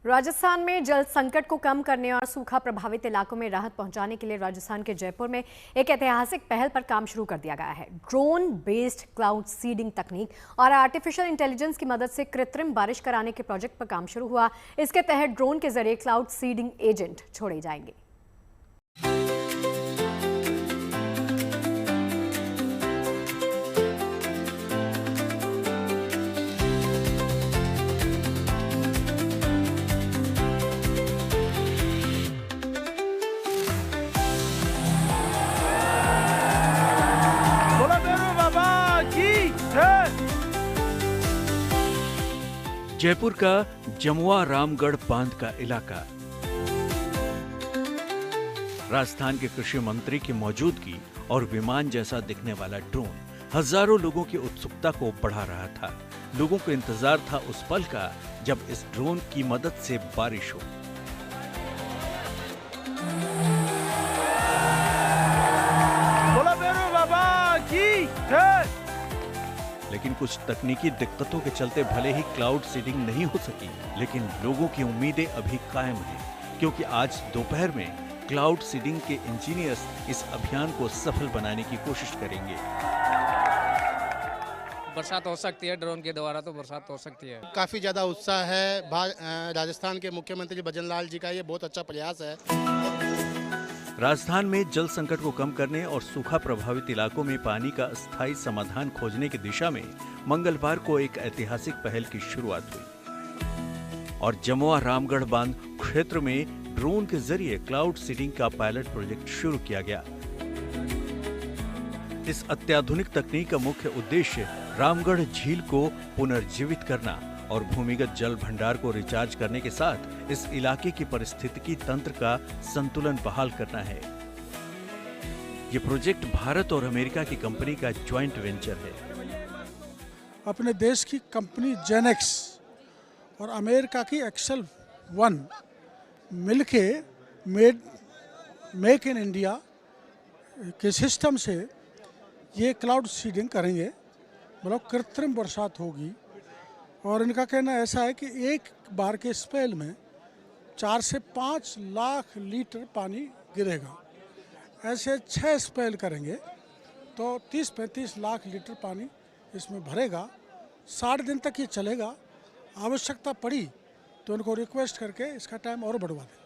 राजस्थान में जल संकट को कम करने और सूखा प्रभावित इलाकों में राहत पहुंचाने के लिए राजस्थान के जयपुर में एक ऐतिहासिक पहल पर काम शुरू कर दिया गया है। ड्रोन बेस्ड क्लाउड सीडिंग तकनीक और आर्टिफिशियल इंटेलिजेंस की मदद से कृत्रिम बारिश कराने के प्रोजेक्ट पर काम शुरू हुआ। इसके तहत ड्रोन के जरिए क्लाउड सीडिंग एजेंट छोड़े जाएंगे। जयपुर का जमुआ रामगढ़ बांध का इलाका। राजस्थान के कृषि मंत्री की मौजूदगी और विमान जैसा दिखने वाला ड्रोन हजारों लोगों की उत्सुकता को बढ़ा रहा था। लोगों को इंतजार था उस पल का जब इस ड्रोन की मदद से बारिश हो। लेकिन कुछ तकनीकी दिक्कतों के चलते भले ही क्लाउड सीडिंग नहीं हो सकी, लेकिन लोगों की उम्मीदें अभी कायम हैं, क्योंकि आज दोपहर में क्लाउड सीडिंग के इंजीनियर्स इस अभियान को सफल बनाने की कोशिश करेंगे। बरसात हो सकती है, ड्रोन के द्वारा तो बरसात हो सकती है। काफी ज्यादा उत्साह है। राजस्थान के मुख्यमंत्री भजन लाल जी का ये बहुत अच्छा प्रयास है। राजस्थान में जल संकट को कम करने और सूखा प्रभावित इलाकों में पानी का स्थायी समाधान खोजने की दिशा में मंगलवार को एक ऐतिहासिक पहल की शुरुआत हुई और जमुआ रामगढ़ बांध क्षेत्र में ड्रोन के जरिए क्लाउड सीडिंग का पायलट प्रोजेक्ट शुरू किया गया। इस अत्याधुनिक तकनीक का मुख्य उद्देश्य रामगढ़ झील को पुनर्जीवित करना और भूमिगत जल भंडार को रिचार्ज करने के साथ इस इलाके की पारिस्थितिकी तंत्र का संतुलन बहाल करना है। ये प्रोजेक्ट भारत और अमेरिका की कंपनी का ज्वाइंट वेंचर है। अपने देश की कंपनी जेनेक्स और अमेरिका की एक्सेल वन मिलके मेक इन इंडिया के सिस्टम से ये क्लाउड सीडिंग करेंगे। मतलब कृत्रिम बरसात होगी और इनका कहना ऐसा है कि एक बार के स्पेल में 4 से 5 लाख लीटर पानी गिरेगा। ऐसे 6 स्पेल करेंगे तो 30-35 लाख लीटर पानी इसमें भरेगा। 60 दिन तक ये चलेगा। आवश्यकता पड़ी तो उनको रिक्वेस्ट करके इसका टाइम और बढ़वा दें।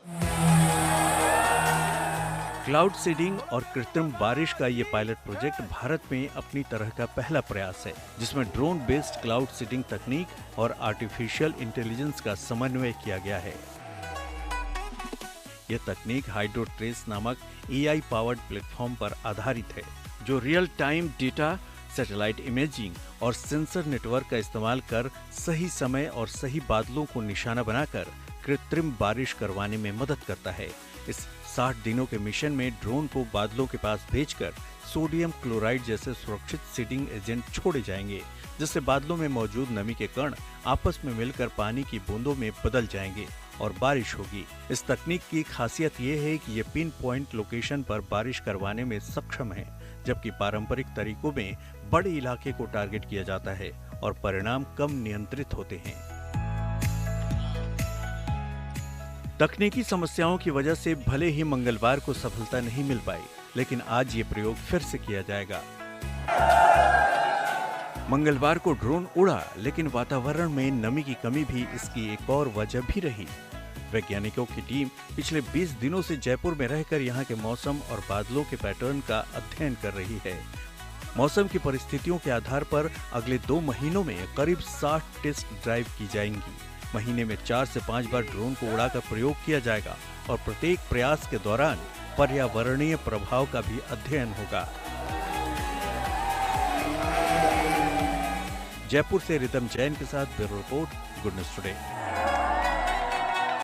क्लाउड सीडिंग और कृत्रिम बारिश का ये पायलट प्रोजेक्ट भारत में अपनी तरह का पहला प्रयास है, जिसमें ड्रोन बेस्ड क्लाउड सीडिंग तकनीक और आर्टिफिशियल इंटेलिजेंस का समन्वय किया गया है। यह तकनीक हाइड्रोट्रेस नामक AI पावर्ड प्लेटफॉर्म पर आधारित है, जो real time data, satellite imaging और सेंसर नेटवर्क का इस्तेमाल कर सही समय और सही बादलों को निशाना बनाकर कृत्रिम बारिश करवाने में मदद करता है। इस 60 दिनों के मिशन में ड्रोन को बादलों के पास भेजकर सोडियम क्लोराइड जैसे सुरक्षित सीडिंग एजेंट छोड़े जाएंगे, जिससे बादलों में मौजूद नमी के कण आपस में मिलकर पानी की बूंदों में बदल जाएंगे और बारिश होगी। इस तकनीक की खासियत ये है कि ये पिन पॉइंट लोकेशन पर बारिश करवाने में सक्षम है, जबकि पारंपरिक तरीकों में बड़े इलाके को टारगेट किया जाता है और परिणाम कम नियंत्रित होते हैं। तकनीकी समस्याओं की वजह से भले ही मंगलवार को सफलता नहीं मिल पाई, लेकिन आज ये प्रयोग फिर से किया जाएगा। मंगलवार को ड्रोन उड़ा, लेकिन वातावरण में नमी की कमी भी इसकी एक और वजह भी रही। वैज्ञानिकों की टीम पिछले 20 दिनों से जयपुर में रहकर यहाँ के मौसम और बादलों के पैटर्न का अध्ययन कर रही है। मौसम की परिस्थितियों के आधार पर अगले 2 महीनों में करीब 60 टेस्ट ड्राइव की जाएंगी। महीने में 4 से 5 बार ड्रोन को उड़ाकर प्रयोग किया जाएगा और प्रत्येक प्रयास के दौरान पर्यावरणीय प्रभाव का भी अध्ययन होगा। जयपुर से रितम जैन के साथ bureau report, good news today.